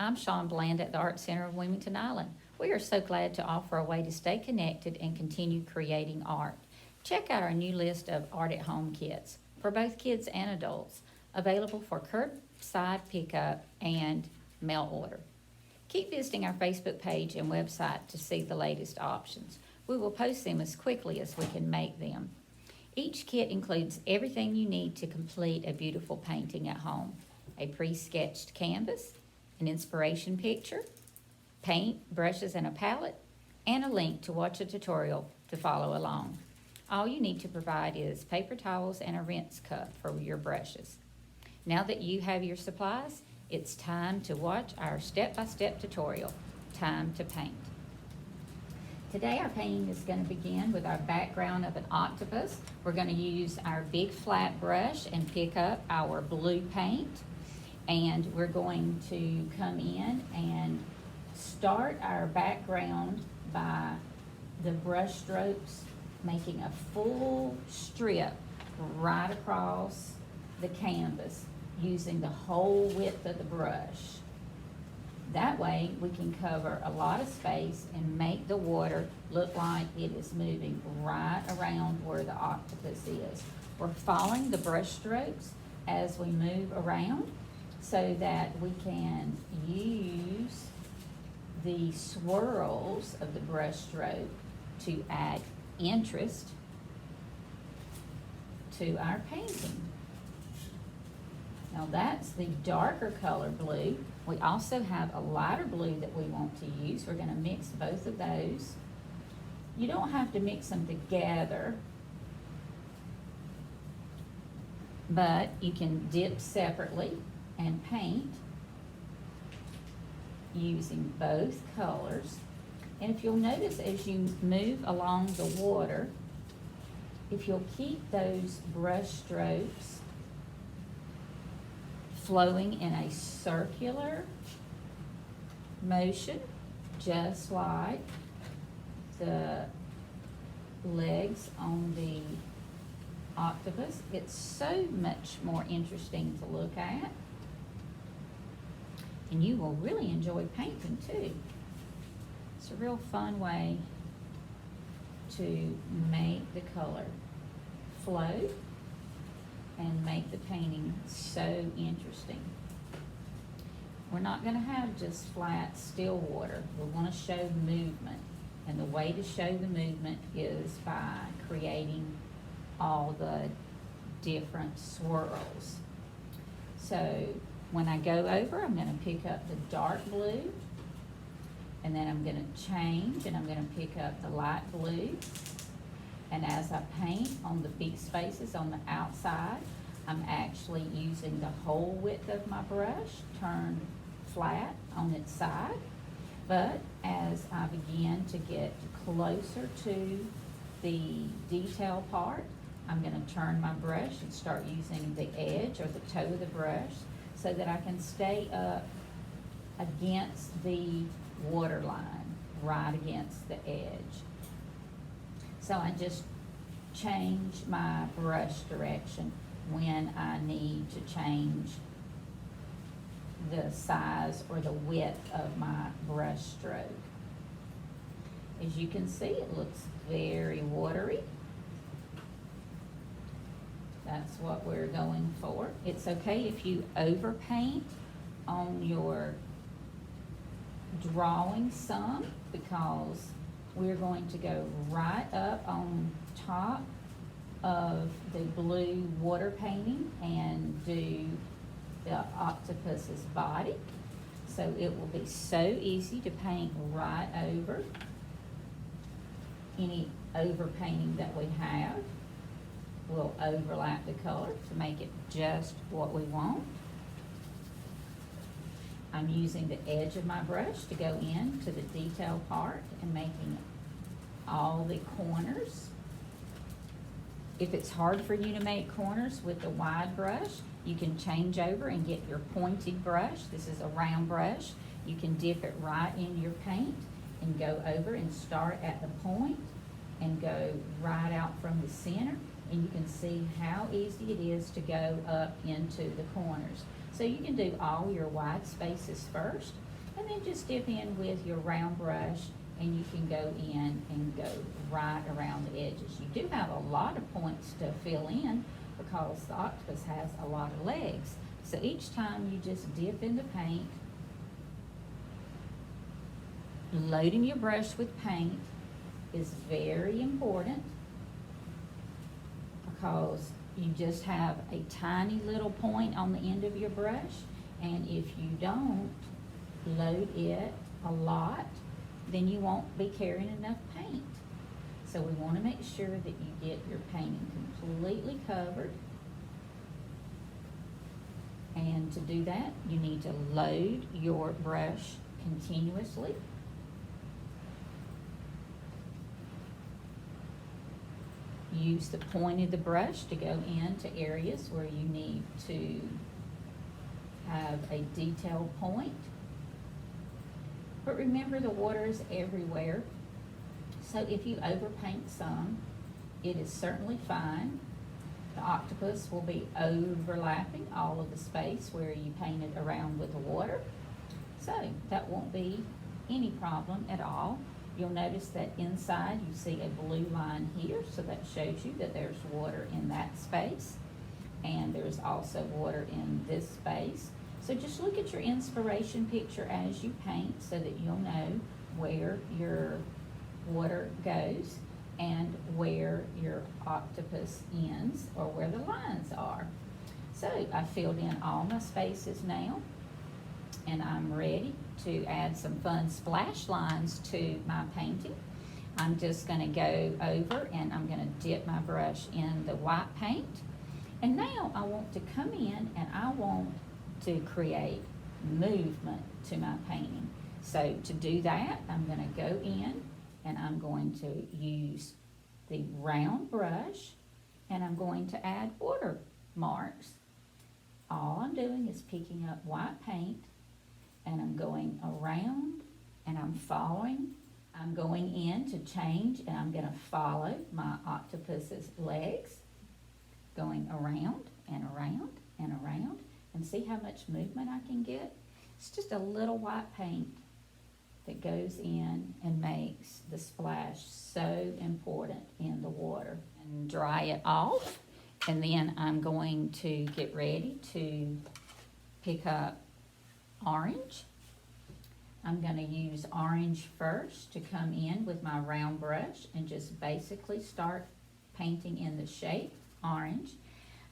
I'm Shawn Bland at the Art Center of Wilmington Island. We are so glad to offer a way to stay connected and continue creating art. Check out our new list of art at home kits for both kids and adults, available for curbside pickup and mail order. Keep visiting our Facebook page and website to see the latest options. We will post them as quickly as we can make them. Each kit includes everything you need to complete a beautiful painting at home: a pre-sketched canvas, an inspiration picture, paint, brushes, and a palette, and a link to watch a tutorial to follow along. All you need to provide is paper towels and a rinse cup for your brushes. Now that you have your supplies, it's time to watch our step-by-step tutorial, Time to Paint. Today our painting is going to begin with our background of an octopus. We're going to use our big flat brush and pick up our blue paint. And we're going to come in and start our background by the brush strokes, making a full strip right across the canvas using the whole width of the brush. That way we can cover a lot of space and make the water look like it is moving right around where the octopus is. We're following the brush strokes as we move around, so that we can use the swirls of the brush stroke to add interest to our painting. Now that's the darker color blue. We also have a lighter blue that we want to use. We're going to mix both of those. You don't have to mix them together, but you can dip separately and paint using both colors. And if you'll notice, as you move along the water, if you'll keep those brush strokes flowing in a circular motion, just like the legs on the octopus, it's so much more interesting to look at. And you will really enjoy painting too. It's a real fun way to make the color flow and make the painting so interesting. We're not going to have just flat, still water. We want to show movement. And the way to show the movement is by creating all the different swirls. So when I go over, I'm going to pick up the dark blue, and then I'm going to change and I'm going to pick up the light blue. And as I paint on the big spaces on the outside, I'm actually using the whole width of my brush turned flat on its side. But as I begin to get closer to the detail part, I'm going to turn my brush and start using the edge or the toe of the brush so that I can stay up against the water line, right against the edge. So I just change my brush direction when I need to change the size or the width of my brush stroke. As you can see, it looks very watery. That's what we're going for. It's okay if you overpaint on your drawing some, because we're going to go right up on top of the blue water painting and do the octopus's body. So it will be so easy to paint right over any overpainting that we have. We'll overlap the color to make it just what we want. I'm using the edge of my brush to go into the detail part and making all the corners. If it's hard for you to make corners with the wide brush, you can change over and get your pointed brush. This is a round brush. You can dip it right in your paint and go over and start at the point and go right out from the center. And you can see how easy it is to go up into the corners. So you can do all your wide spaces first, And then just dip in with your round brush and you can go in and go right around the edges. You do have a lot of points to fill in because the octopus has a lot of legs. So each time you just dip in the paint, loading your brush with paint is very important because you just have a tiny little point on the end of your brush, and if you don't load it a lot, then you won't be carrying enough paint. So we want to make sure that you get your painting completely covered. And to do that, you need to load your brush continuously. Use the point of the brush to go into areas where you need to have a detailed point. But remember, the water is everywhere. So if you overpaint some, it is certainly fine. The octopus will be overlapping all of the space where you painted around with the water. So that won't be any problem at all. You'll notice that inside you see a blue line here, so that shows you that there's water in that space. And there's also water in this space. So just look at your inspiration picture as you paint so that you'll know where your water goes and where your octopus ends or where the lines are. So I filled in all my spaces now, and I'm ready to add some fun splash lines to my painting. I'm just going to go over and I'm going to dip my brush in the white paint. And now I want to come in and I want to create movement to my painting. So to do that, I'm going to go in and I'm going to use the round brush and I'm going to add watermarks. All I'm doing is picking up white paint and I'm going around and I'm following. I'm going in to change and I'm going to follow my octopus's legs, going around and around and around, and see how much movement I can get. It's just a little white paint that goes in and makes the splash so important in the water. And dry it off, and then I'm going to get ready to pick up orange. I'm going to use orange first to come in with my round brush and just basically start painting in the shape orange.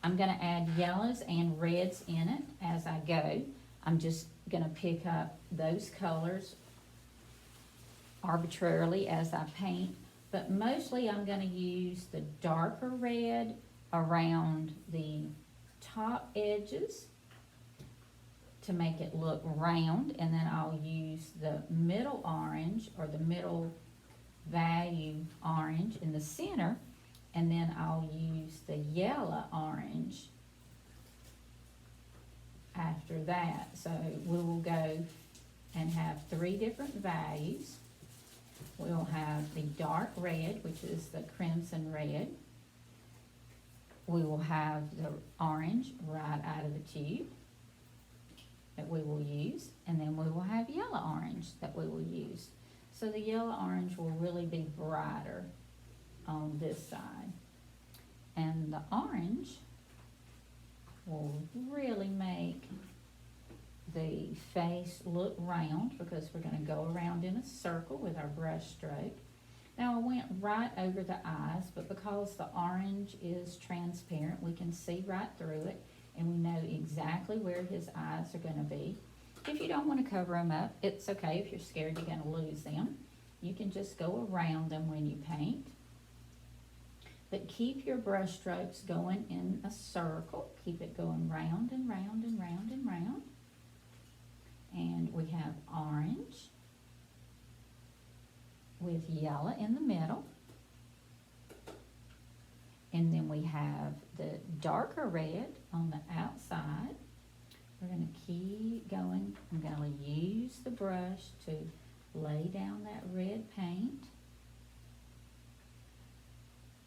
I'm going to add yellows and reds in it as I go. I'm just going to pick up those colors arbitrarily as I paint, but mostly I'm going to use the darker red around the top edges to make it look round, and then I'll use the middle orange or the middle value orange in the center, and then I'll use the yellow orange after that. So we will go and have 3 different values. We'll have the dark red, which is the crimson red. We will have the orange right out of the tube that we will use, and then we will have yellow orange that we will use. So the yellow orange will really be brighter on this side, and the orange will really make the face look round because we're going to go around in a circle with our brush stroke. Now I went right over the eyes, but because the orange is transparent, we can see right through it, and we know exactly where his eyes are going to be. If you don't want to cover them up, it's okay. If you're scared you're going to lose them, you can just go around them when you paint. But keep your brush strokes going in a circle. Keep it going round and round and round and round. And we have orange with yellow in the middle. And then we have the darker red on the outside. We're going to keep going. I'm going to use the brush to lay down that red paint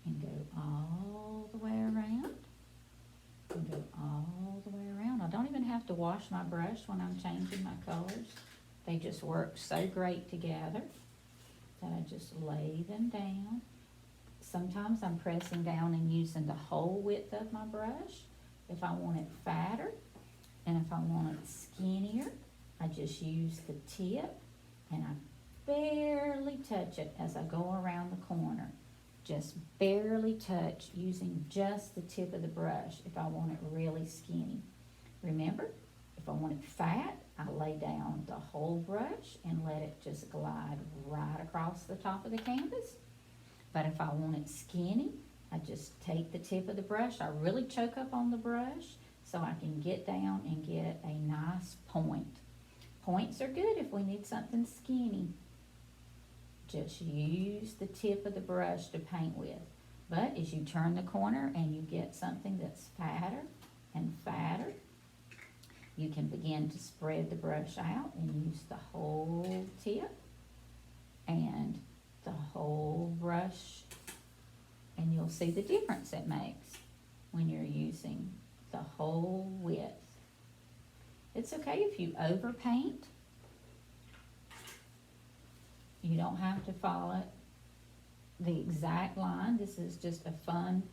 and go all the way around. And go all the way around. I don't even have to wash my brush when I'm changing my colors. They just work so great together that I just lay them down. Sometimes I'm pressing down and using the whole width of my brush. If I want it fatter and if I want it skinnier, I just use the tip and I barely touch it as I go around the corner. Just barely touch using just the tip of the brush if I want it really skinny. Remember, if I want it fat, I lay down the whole brush and let it just glide right across the top of the canvas. But if I want it skinny, I just take the tip of the brush. I really choke up on the brush so I can get down and get a nice point. Points are good if we need something skinny. Just use the tip of the brush to paint with. But as you turn the corner and you get something that's fatter and fatter, you can begin to spread the brush out and use the whole tip and the whole brush, and you'll see the difference it makes when you're using the whole width. It's okay if you overpaint. You don't have to follow the exact line. This is just a fun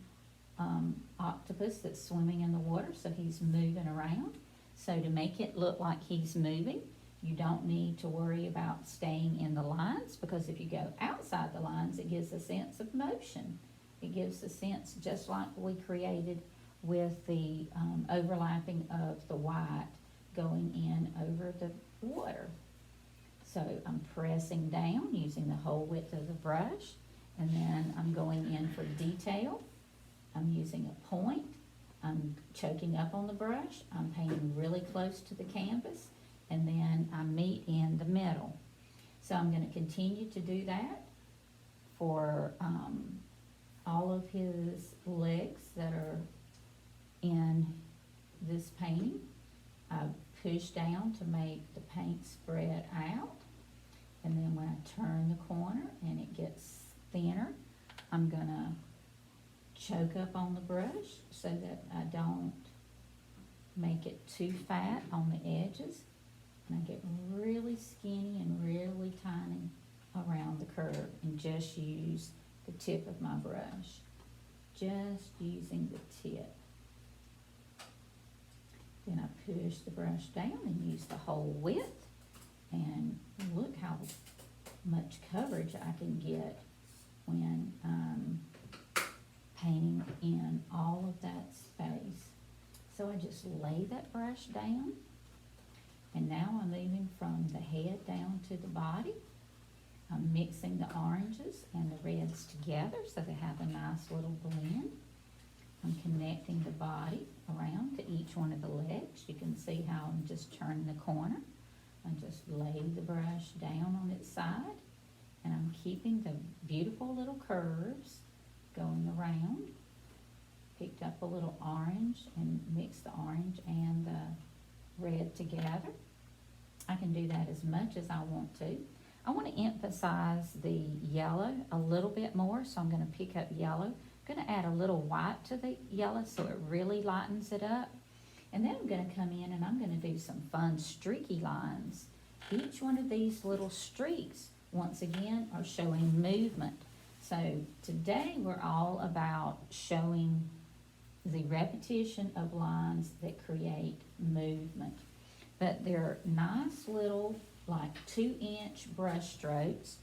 octopus that's swimming in the water, so he's moving around. So to make it look like he's moving, you don't need to worry about staying in the lines, because if you go outside the lines, it gives a sense of motion. It gives a sense just like we created with the overlapping of the white going in over the water. So I'm pressing down using the whole width of the brush, and then I'm going in for detail. I'm using a point. I'm choking up on the brush. I'm painting really close to the canvas, and then I meet in the middle. So I'm going to continue to do that for all of his legs that are in this painting. I push down to make the paint spread out. And then when I turn the corner and it gets thinner, I'm gonna choke up on the brush so that I don't make it too fat on the edges. And I get really skinny and really tiny around the curve and just use the tip of my brush. Just using the tip. Then I push the brush down and use the whole width. And look how much coverage I can get when I'm painting in all of that space. So I just lay that brush down, and now I'm moving from the head down to the body. I'm mixing the oranges and the reds together so they have a nice little blend. I'm connecting the body around to each one of the legs. You can see how I'm just turning the corner. I just lay the brush down on its side, and I'm keeping the beautiful little curves going around. Picked up a little orange and mixed the orange and the red together. I can do that as much as I want to. I want to emphasize the yellow a little bit more, so I'm going to pick up yellow. I'm going to add a little white to the yellow so it really lightens it up. And then I'm going to come in and I'm going to do some fun streaky lines. Each one of these little streaks, once again, are showing movement. So today we're all about showing the repetition of lines that create movement. But they're nice little, like 2-inch brush strokes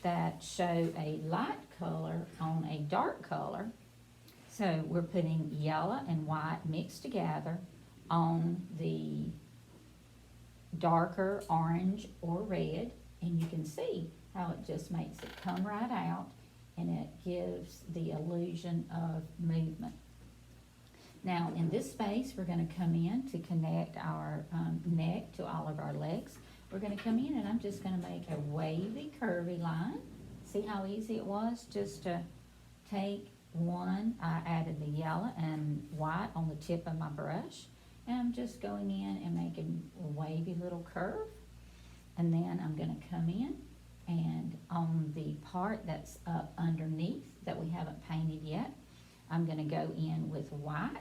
that show a light color on a dark color. So we're putting yellow and white mixed together on the darker orange or red, and you can see how it just makes it come right out, and it gives the illusion of movement. Now in this space we're going to come in to connect our neck to all of our legs. We're going to come in and I'm just going to make a wavy curvy line. See how easy it was just to take one. I added the yellow and white on the tip of my brush. And I'm just going in and making a wavy little curve. And then I'm going to come in and on the part that's up underneath that we haven't painted yet, I'm going to go in with white.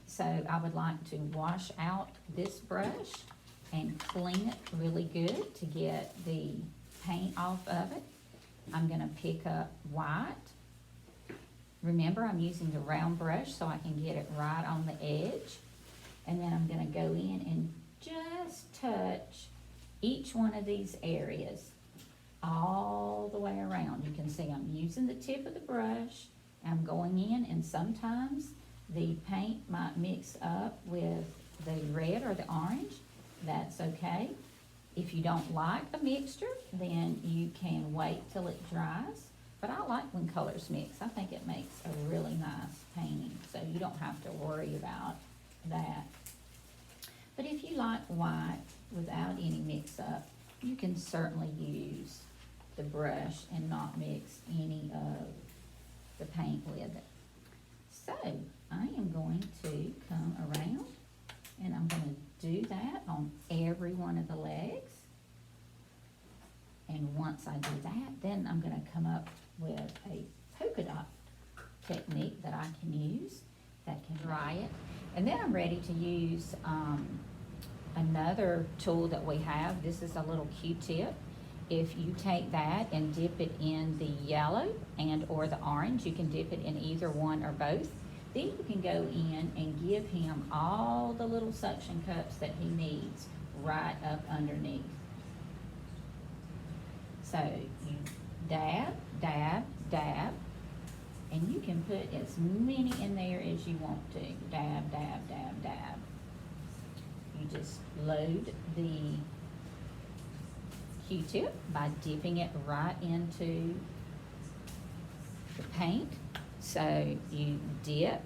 So I would like to wash out this brush and clean it really good to get the paint off of it. I'm gonna pick up white. Remember, I'm using the round brush so I can get it right on the edge. And then I'm gonna go in and just touch each one of these areas all the way around. You can see I'm using the tip of the brush. I'm going in, and sometimes the paint might mix up with the red or the orange. That's okay. If you don't like a mixture, then you can wait till it dries. But I like when colors mix. I think it makes a really nice painting, so you don't have to worry about that. But if you like white without any mix-up, you can certainly use the brush and not mix any of the paint with it. So I am going to come around, and I'm going to do that on every one of the legs. And once I do that, then I'm going to come up with a polka dot technique that I can use that can dry it. And then I'm ready to use another tool that we have. This is a little Q-tip. If you take that and dip it in the yellow and or the orange, you can dip it in either one or both. Then you can go in and give him all the little suction cups that he needs right up underneath. So you dab, dab, dab, and you can put as many in there as you want to. Dab, dab, dab, dab. You just load the Q-tip by dipping it right into the paint. So you dip,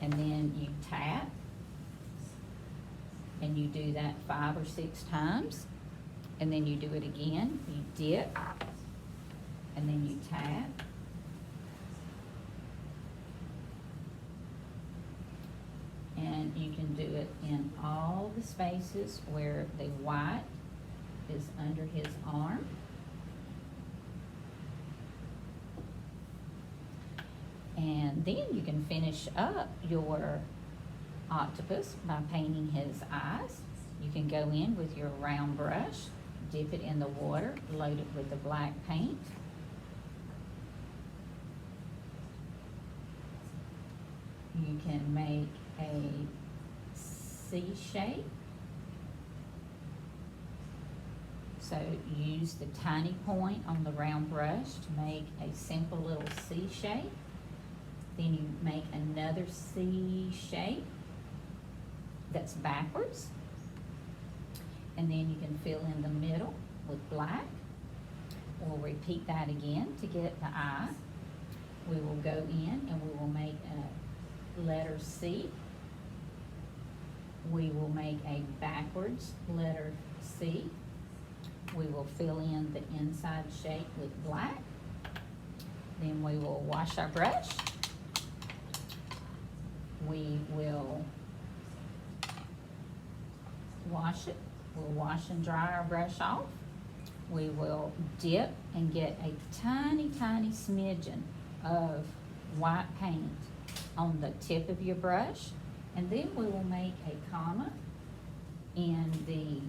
and then you tap, and you do that 5 or 6 times. And then you do it again. You dip, and then you tap. And you can do it in all the spaces where the white is under his arm. And then you can finish up your octopus by painting his eyes. You can go in with your round brush, dip it in the water, load it with the black paint. You can make a C shape. So use the tiny point on the round brush to make a simple little C shape. Then you make another C shape that's backwards. And then you can fill in the middle with black. We'll repeat that again to get the eye. We will go in and we will make a letter C. We will make a backwards letter C. We will fill in the inside shape with black. Then we will wash our brush. We will wash it. We'll wash and dry our brush off. We will dip and get a tiny, tiny smidgen of white paint on the tip of your brush. And then we will make a comma in the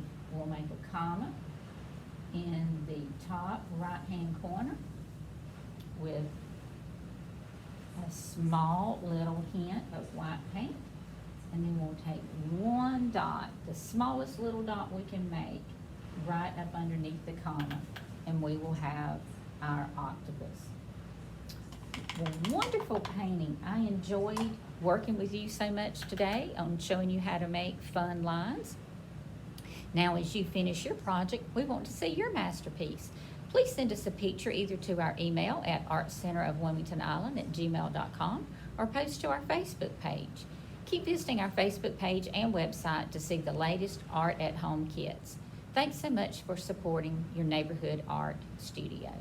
top right-hand corner with a small little hint of white paint. And then we'll take one dot, the smallest little dot we can make, right up underneath the comma, and we will have our octopus. Well, wonderful painting. I enjoyed working with you so much today on showing you how to make fun lines. Now, as you finish your project, we want to see your masterpiece. Please send us a picture either to our email at artcenterofwilmingtonisland@gmail.com or post to our Facebook page. Keep visiting our Facebook page and website to see the latest Art at Home kits. Thanks so much for supporting your neighborhood art studio.